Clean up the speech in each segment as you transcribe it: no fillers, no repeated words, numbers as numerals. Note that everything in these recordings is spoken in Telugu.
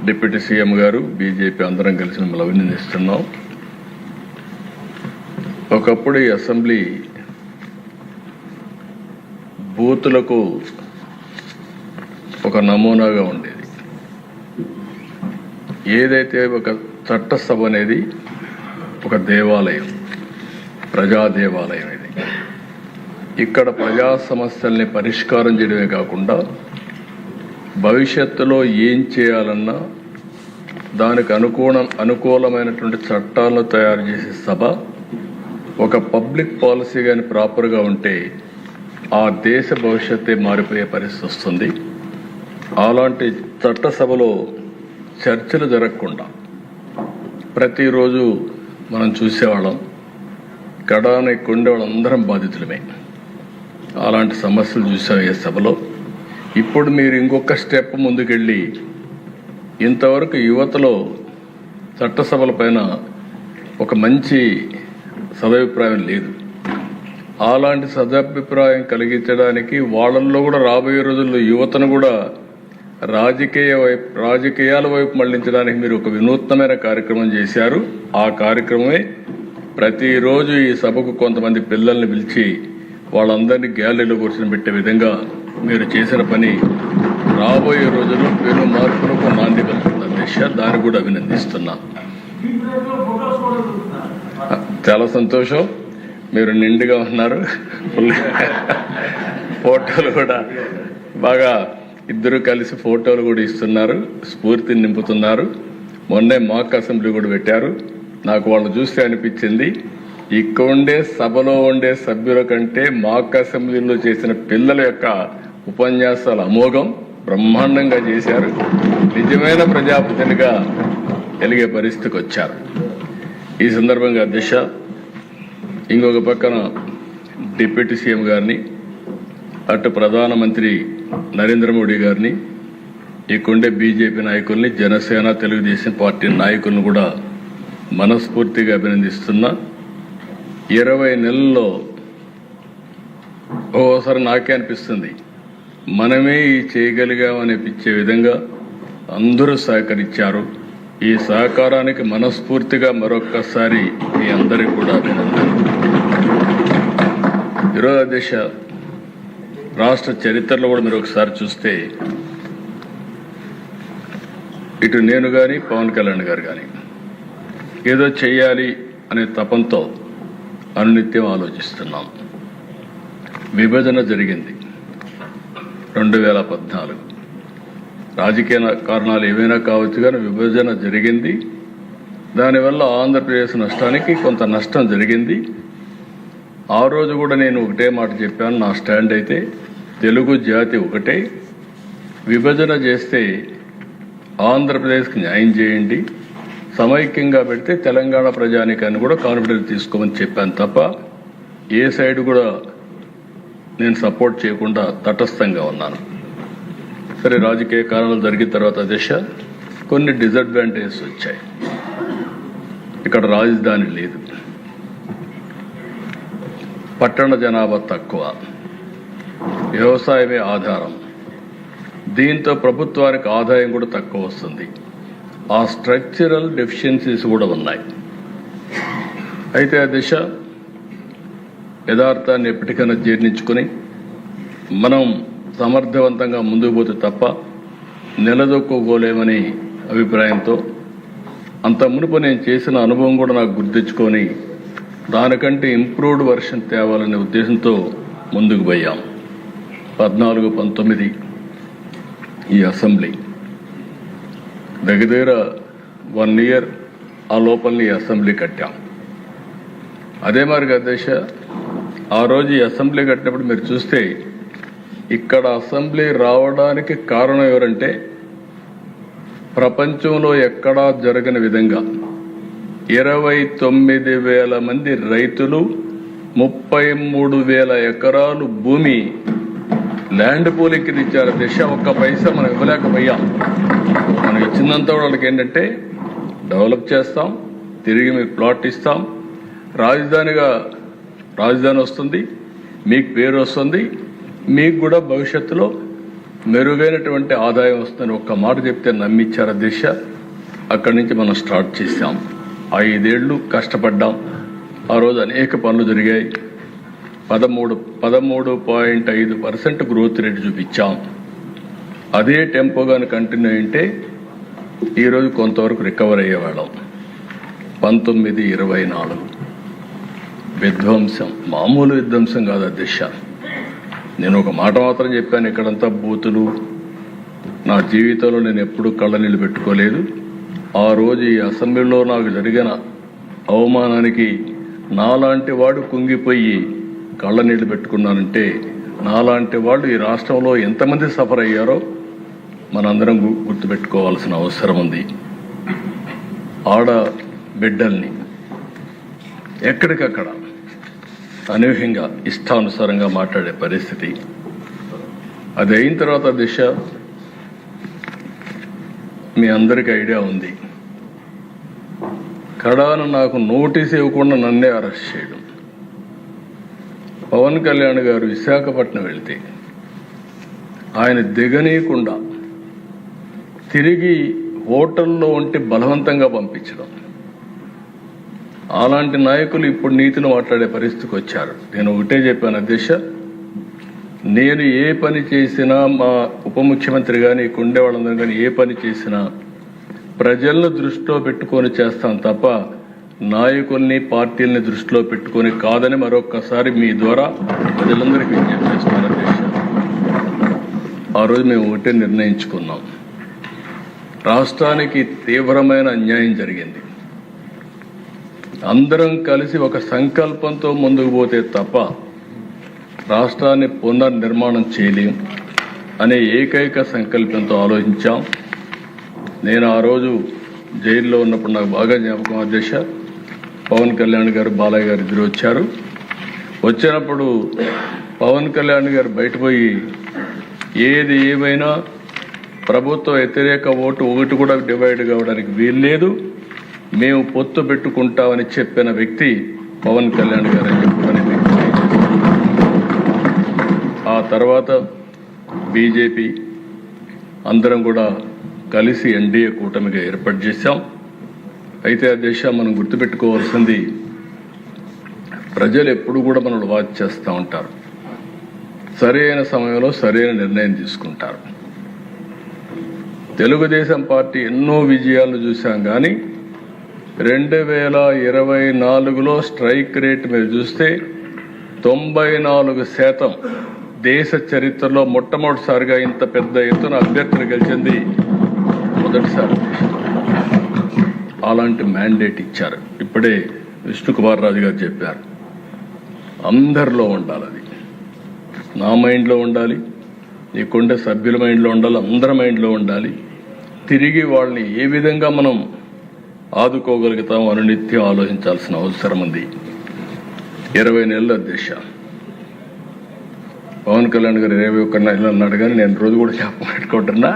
డిప్యూటీ సీఎం గారు, బీజేపీ అందరం కలిసి మిమ్మల్ని అభినందిస్తున్నాం. ఒకప్పుడు ఈ అసెంబ్లీ బూతులకు ఒక నమూనాగా ఉండేది. ఏదైతే ఒక చట్టసభ అనేది ఒక దేవాలయం, ప్రజా దేవాలయం. ఇది ఇక్కడ ప్రజా సమస్యల్ని పరిష్కారం చేయడమే కాకుండా భవిష్యత్తులో ఏం చేయాలన్నా దానికి అనుకూలమైనటువంటి చట్టాలను తయారు చేసే సభ. ఒక పబ్లిక్ పాలసీ కానీ ప్రాపర్గా ఉంటే ఆ దేశ భవిష్యత్తే మారిపోయే పరిస్థితి వస్తుంది. అలాంటి చట్టసభలో చర్చలు జరగకుండా ప్రతిరోజు మనం చూసేవాళ్ళం. కడాన కొండే వాళ్ళందరం బాధితులమే. అలాంటి సమస్యలు చూసాం ఈ సభలో. ఇప్పుడు మీరు ఇంకొక స్టెప్ ముందుకెళ్ళి ఇంతవరకు యువతలో చట్టసభల పైన ఒక మంచి సదభిప్రాయం లేదు. అలాంటి సదభిప్రాయం కలిగించడానికి వాళ్ళల్లో కూడా రాబోయే రోజుల్లో యువతను కూడా రాజకీయాల వైపు మళ్లించడానికి మీరు ఒక వినూత్నమైన కార్యక్రమం చేశారు. ఆ కార్యక్రమమే ప్రతిరోజు ఈ సభకు కొంతమంది పిల్లల్ని పిలిచి వాళ్ళందరినీ గ్యాలరీలో కూర్చొని పెట్టే విధంగా మీరు చేసిన పని రాబోయే రోజుల్లో పెను మార్పులకు నాంది పలుకుతున్న దిశ. దాన్ని కూడా అభినందిస్తున్నా. చాలా సంతోషం. మీరు నిండుగా ఉన్నారు. ఫోటోలు కూడా బాగా ఇద్దరు కలిసి ఫోటోలు కూడా ఇస్తున్నారు, స్ఫూర్తిని నింపుతున్నారు. మొన్నే మాక్ అసెంబ్లీ కూడా పెట్టారు. నాకు వాళ్ళు చూస్తే అనిపించింది, ఇక్కడ ఉండే సభలో ఉండే సభ్యుల కంటే మాక్ అసెంబ్లీలో చేసిన పిల్లల యొక్క ఉపన్యాసాలు అమోఘం, బ్రహ్మాండంగా చేశారు. నిజమైన ప్రజాప్రతినిధిగా వెలిగే పరిస్థితికి వచ్చారు. ఈ సందర్భంగా దిశ ఇంకొక పక్కన డిప్యూటీ సీఎం గారిని, అటు ప్రధానమంత్రి నరేంద్ర మోడీ గారిని, ఇక్కడుండే బీజేపీ నాయకుల్ని, జనసేన, తెలుగుదేశం పార్టీ నాయకులను కూడా మనస్ఫూర్తిగా అభినందిస్తున్నా. 20 నెలల్లో ఓసారి నాకే అనిపిస్తుంది మనమే ఈ చేయగలిగామనిపించే విధంగా అందరూ సహకరించారు. ఈ సహకారానికి మనస్ఫూర్తిగా మరొక్కసారి మీ అందరికీ కూడా అభినందన. ఈరోజు దేశ రాష్ట్ర చరిత్రలో కూడా మీరు ఒకసారి చూస్తే ఇటు నేను కానీ పవన్ కళ్యాణ్ గారు కానీ ఏదో చేయాలి అనే తపంతో అనునిత్యం ఆలోచిస్తున్నాం. విభజన జరిగింది 2014. రాజకీయ కారణాలు ఏవైనా కావచ్చు కానీ విభజన జరిగింది. దానివల్ల ఆంధ్రప్రదేశ్ నష్టానికి కొంత నష్టం జరిగింది. ఆ రోజు కూడా నేను ఒకటే మాట చెప్పాను. నా స్టాండ్ అయితే తెలుగు జాతి ఒకటే, విభజన చేస్తే ఆంధ్రప్రదేశ్కి న్యాయం చేయండి, సమైక్యంగా పెడితే తెలంగాణ ప్రజానికాన్ని కూడా కాన్ఫిడెన్స్ తీసుకోమని చెప్పాను తప్ప ఏ సైడ్ కూడా నేను సపోర్ట్ చేయకుండా తటస్థంగా ఉన్నాను. సరే, రాజకీయ కారణాలు జరిగిన తర్వాత దిశ కొన్ని డిసడ్వాంటేజెస్ వచ్చాయి. ఇక్కడ రాజధాని లేదు, పట్టణ జనాభా తక్కువ, వ్యవసాయమే ఆధారం. దీంతో ప్రభుత్వానికి ఆదాయం కూడా తక్కువ వస్తుంది. ఆ స్ట్రక్చరల్ డెఫిషియన్సీస్ కూడా ఉన్నాయి. అయితే ఆ దిశ యథార్థాన్ని ఎప్పటికైనా జీర్ణించుకొని మనం సమర్థవంతంగా ముందుకు పోతే తప్ప నిలదొక్కుకోలేమని అభిప్రాయంతో అంత మునుపు నేను చేసిన అనుభవం కూడా నాకు గుర్తించుకొని దానికంటే ఇంప్రూవ్డ్ వర్షన్ తేవాలనే ఉద్దేశంతో ముందుకు పోయాం. 14-19 ఈ అసెంబ్లీ దగ్గర 1 ఇయర్ ఆ లోపలని అసెంబ్లీ కట్టాం. అదే మరి అధ్యక్ష, ఆ రోజు ఈ అసెంబ్లీ కట్టినప్పుడు మీరు చూస్తే ఇక్కడ అసెంబ్లీ రావడానికి కారణం ఎవరంటే ప్రపంచంలో ఎక్కడా జరగని విధంగా 29,000 మంది రైతులు 33,000 ఎకరాలు భూమి ల్యాండ్ పూలింగ్కి ఇచ్చారు. దిశ ఒక్క పైసా మనం ఇవ్వలేకపోయాం. మనం ఇచ్చిందంతా వాళ్ళకి ఏంటంటే డెవలప్ చేస్తాం, తిరిగి మీకు ప్లాట్ ఇస్తాం, రాజధాని వస్తుంది, మీకు పేరు వస్తుంది, మీకు కూడా భవిష్యత్తులో మెరుగైనటువంటి ఆదాయం వస్తుందని ఒక్క మాట చెప్తే నమ్మిచ్చారు అధ్యక్ష. అక్కడి నుంచి మనం స్టార్ట్ చేశాం. 5 ఏళ్ళు కష్టపడ్డాం. ఆ రోజు అనేక పనులు జరిగాయి. 13.5% గ్రోత్ రేట్ చూపించాం. అదే టెంపో కానీ కంటిన్యూ అయింటే ఈరోజు కొంతవరకు రికవర్ అయ్యేవాళ్ళం. 19-24 విధ్వంసం, మామూలు విధ్వంసం కాదు అధ్యక్ష. నేను ఒక మాట మాత్రం చెప్పాను, ఇక్కడంతా బూతులు. నా జీవితంలో నేను ఎప్పుడూ కళ్ళనీళ్ళు పెట్టుకోలేదు. ఆ రోజు ఈ అసెంబ్లీలో నాకు జరిగిన అవమానానికి నాలాంటి వాడు కుంగిపోయి కళ్ళనీళ్ళు పెట్టుకున్నానంటే నాలాంటి వాళ్ళు ఈ రాష్ట్రంలో ఎంతమంది సఫర్ అయ్యారో మనందరం గుర్తుపెట్టుకోవాల్సిన అవసరం ఉంది. ఆడ బిడ్డల్ని ఎక్కడికక్కడ అనూహ్యంగా ఇష్టానుసారంగా మాట్లాడే పరిస్థితి. అది అయిన తర్వాత దిశ మీ అందరికీ ఐడియా ఉంది. కడాను నాకు నోటీస్ ఇవ్వకుండా నన్నే అరెస్ట్ చేయడం. పవన్ కళ్యాణ్ గారు విశాఖపట్నం వెళ్తే ఆయన దిగనీయకుండా తిరిగి హోటల్లో ఉంటే బలవంతంగా పంపించడం. అలాంటి నాయకులు ఇప్పుడు నీతిని మాట్లాడే పరిస్థితికి వచ్చారు. నేను ఒకటే చెప్పాను అధ్యక్ష, నేను ఏ పని చేసినా మా ఉప ముఖ్యమంత్రి కానీ కుండే వాళ్ళందరూ కానీ ఏ పని చేసినా ప్రజలను దృష్టిలో పెట్టుకొని చేస్తాను తప్ప నాయకుల్ని పార్టీల్ని దృష్టిలో పెట్టుకొని కాదని మరొక్కసారి మీ ద్వారా ప్రజలందరికీ విజ్ఞప్తి చేస్తున్నాను అధ్యక్ష. ఆ రోజు మేము ఒకటే నిర్ణయించుకున్నాం, రాష్ట్రానికి తీవ్రమైన అన్యాయం జరిగింది. అందరం కలిసి ఒక సంకల్పంతో ముందుకు పోతే తప్ప రాష్ట్రాన్ని పునర్నిర్మాణం చేయలేం అనే ఏకైక సంకల్పంతో ఆలోచించాం. నేను ఆ రోజు జైల్లో ఉన్నప్పుడు నాకు బాగా జ్ఞాపకం అధ్యక్ష, పవన్ కళ్యాణ్ గారు బాలయ్య గారు ఇద్దరు వచ్చారు. వచ్చినప్పుడు పవన్ కళ్యాణ్ గారు బయటపోయి ఏది ఏమైనా ప్రభుత్వ వ్యతిరేక ఓటు ఒకటి కూడా డివైడ్ కావడానికి వీల్లేదు, మేము పొత్తు పెట్టుకుంటామని చెప్పిన వ్యక్తి పవన్ కళ్యాణ్ గారు అని చెప్పుకునే వ్యక్తి. ఆ తర్వాత బీజేపీ అందరం కూడా కలిసి ఎన్డీఏ కూటమిగా ఏర్పాటు చేశాం. అయితే అధ్యక్ష మనం గుర్తుపెట్టుకోవాల్సింది, ప్రజలు ఎప్పుడు కూడా మనల్ని వాచ్ చేస్తూ ఉంటారు, సరైన సమయంలో సరైన నిర్ణయం తీసుకుంటారు. తెలుగుదేశం పార్టీ ఎన్నో విజయాలు చూసాం కానీ 2024లో స్ట్రైక్ రేట్ మీరు చూస్తే 94% దేశ చరిత్రలో మొట్టమొదటిసారిగా ఇంత పెద్ద ఎత్తున అభ్యర్థులు గెలిచింది మొదటిసారి. అలాంటి మ్యాండేట్ ఇచ్చారు. ఇప్పుడే విష్ణుకుమార్ రాజు గారు చెప్పారు, అందరిలో ఉండాలి. అది నా మైండ్లో ఉండాలి, నీకుండే సభ్యుల మైండ్లో ఉండాలి, అందరి మైండ్లో ఉండాలి. తిరిగి వాళ్ళని ఏ విధంగా మనం ఆదుకోగలుగుతాం అని నిత్యం ఆలోచించాల్సిన అవసరం ఉంది. 20 నెలలు అధ్యక్ష. పవన్ కళ్యాణ్ గారు 21 నెలలు అన్నాడు కానీ నేను రోజు కూడా జ్ఞాపకం పెట్టుకుంటున్నా.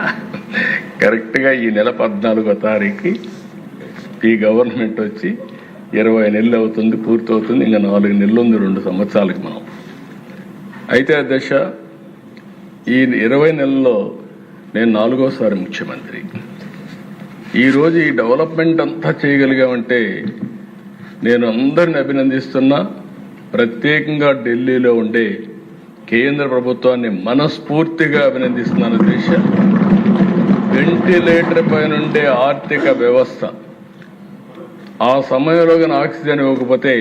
కరెక్ట్గా ఈ నెల 14వ తారీఖుకి ఈ గవర్నమెంట్ వచ్చి 20 నెలలు అవుతుంది, పూర్తి అవుతుంది. ఇంకా 4 నెలలు ఉంది 2 సంవత్సరాలకి మనం. అయితే అధ్యక్ష, ఈ 20 నెలల్లో నేను 4వసారి ముఖ్యమంత్రి. ఈరోజు ఈ డెవలప్మెంట్ అంతా చేయగలిగామంటే నేను అందరిని అభినందిస్తున్నా. ప్రత్యేకంగా ఢిల్లీలో ఉండే కేంద్ర ప్రభుత్వాన్ని మనస్ఫూర్తిగా అభినందిస్తున్నాను అధ్యక్ష. వెంటిలేటర్ పైనుండే ఆర్థిక వ్యవస్థ ఆ సమయంలో కానీ ఆక్సిజన్ ఇవ్వకపోతే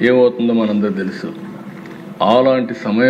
ఏమవుతుందో మనందరూ తెలుసు. అలాంటి సమయంలో